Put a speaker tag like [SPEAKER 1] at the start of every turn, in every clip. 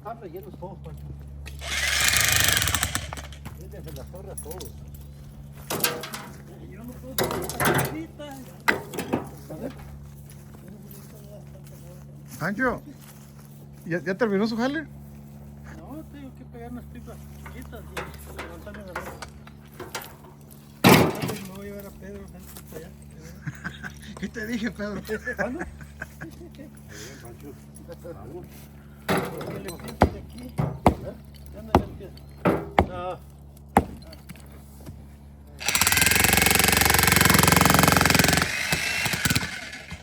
[SPEAKER 1] están rellenos todos, Pancho. Desde las torres todos. Yo no puedo estar ahorita. A ver.
[SPEAKER 2] Pancho, ¿ya terminó su jale?
[SPEAKER 1] No, tengo que pegar unas pipas chiquitas y levantarme de nuevo. Me voy a llevar a Pedro allá.
[SPEAKER 2] ¿Qué te dije, Pedro?
[SPEAKER 1] ¿Cuándo? Bien, Pancho. Vamos. ¿Qué le empiezas de aquí? ¿Dónde le empiezas? No.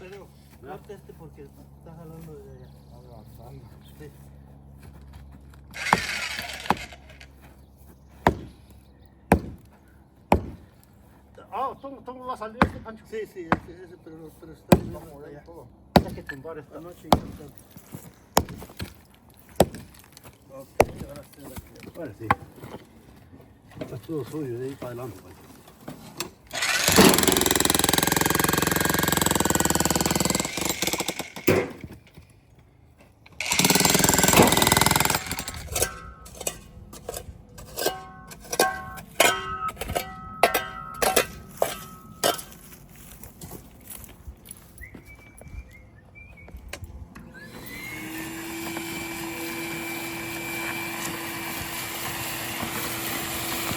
[SPEAKER 1] Pero, corta porque estás jalando de allá. Avanzando. Sí. Ah, ¿tú vas a salir este, Pancho? Sí, ese, pero está bien allá. Hay que tumbar esta noche y ya está. Ok, ahora sí. Ahora sí. Está todo suyo de ahí para adelante, Pancho.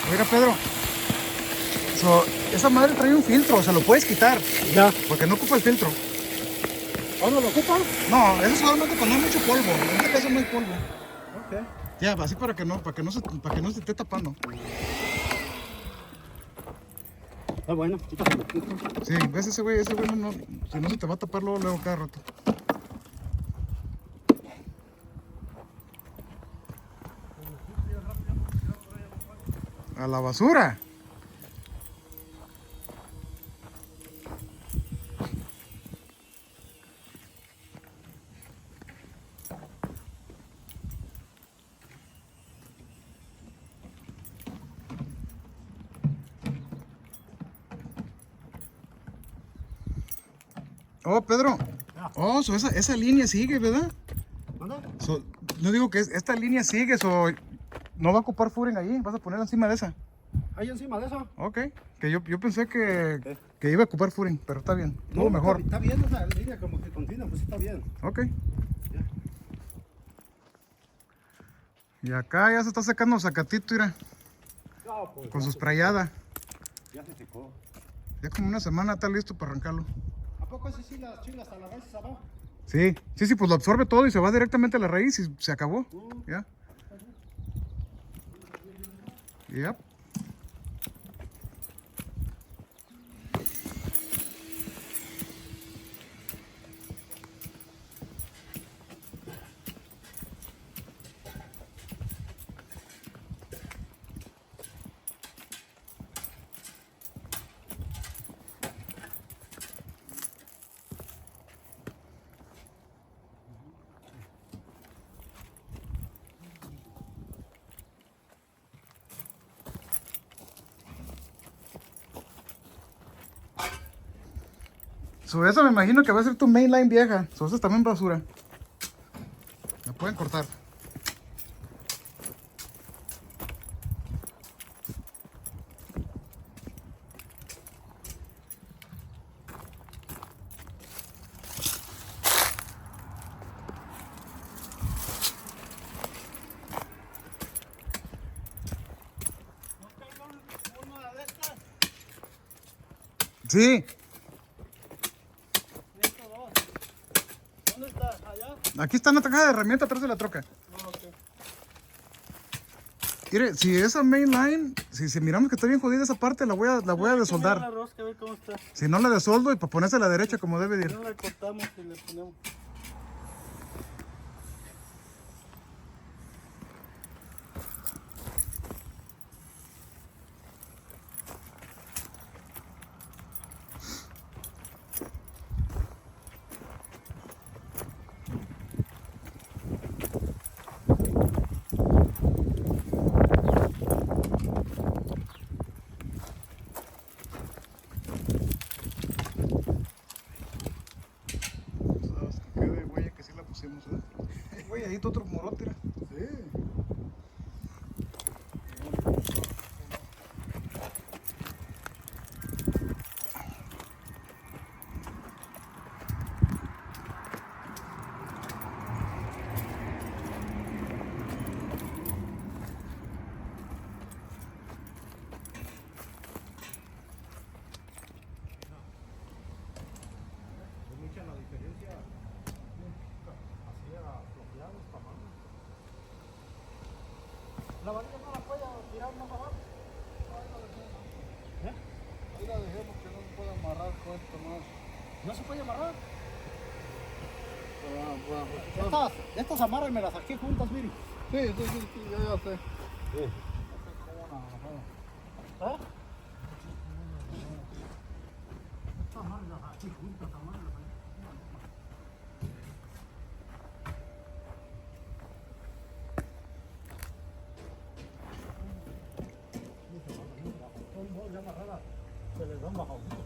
[SPEAKER 2] Mira, Pedro. Esa madre trae un filtro, se lo puedes quitar.
[SPEAKER 1] Ya.
[SPEAKER 2] Porque no ocupa el filtro.
[SPEAKER 1] ¿O no lo ocupa?
[SPEAKER 2] No, eso solamente cuando hay mucho polvo. En este caso no hay polvo.
[SPEAKER 1] Ok.
[SPEAKER 2] Ya, así para que no se esté tapando.
[SPEAKER 1] Ah, bueno.
[SPEAKER 2] Sí, ves ese güey no, si no se te va a tapar luego cada rato. A la basura. Oh, Pedro. Oh, esa línea sigue, ¿verdad?
[SPEAKER 1] ¿Dónde?
[SPEAKER 2] No digo que esta línea sigue, no va a ocupar furing ahí, vas a ponerla encima de esa.
[SPEAKER 1] ¿Ahí encima de eso?
[SPEAKER 2] Ok, que yo pensé que iba a ocupar furing, pero está bien, todo
[SPEAKER 1] No,
[SPEAKER 2] mejor.
[SPEAKER 1] Está bien esa línea como que continua, pues está bien.
[SPEAKER 2] Ok.
[SPEAKER 1] Ya.
[SPEAKER 2] Y acá ya se está secando Zacatito, mira,
[SPEAKER 1] No, pues,
[SPEAKER 2] con su sprayada.
[SPEAKER 1] ya se secó.
[SPEAKER 2] Ya como una semana está listo para arrancarlo.
[SPEAKER 1] ¿A poco ese sí las chingas a la raíz abajo?
[SPEAKER 2] Sí, pues lo absorbe todo y se va directamente a la raíz y se acabó. Ya. Yep. Eso me imagino que va a ser tu mainline vieja. Eso es también basura. La pueden cortar.
[SPEAKER 1] ¿No cargó una de estas?
[SPEAKER 2] Sí.
[SPEAKER 1] Necesito dos. ¿Dónde está? ¿Allá?
[SPEAKER 2] Aquí está una caja de herramientas atrás de la troca.
[SPEAKER 1] No, ok.
[SPEAKER 2] Mire, si esa mainline, si miramos que está bien jodida esa parte, la voy a
[SPEAKER 1] Hay que mirar
[SPEAKER 2] desoldar.
[SPEAKER 1] la rosca, a ver cómo está.
[SPEAKER 2] Si no la desoldo y para ponerse a la derecha como debe de ir.
[SPEAKER 1] No la cortamos y le ponemos. La varilla no la puede tirar más abajo. ¿Eh?
[SPEAKER 3] Ahí la dejemos que no se pueda amarrar con esto más.
[SPEAKER 1] No se puede amarrar.
[SPEAKER 3] Ah,
[SPEAKER 1] Estas amarras me las saqué juntas, mire.
[SPEAKER 3] sí, ya sé.
[SPEAKER 1] Sí. ¿Eh? Estas amarras las saqué juntas, amarras. Son dos ya amarradas. Se les dan bajado.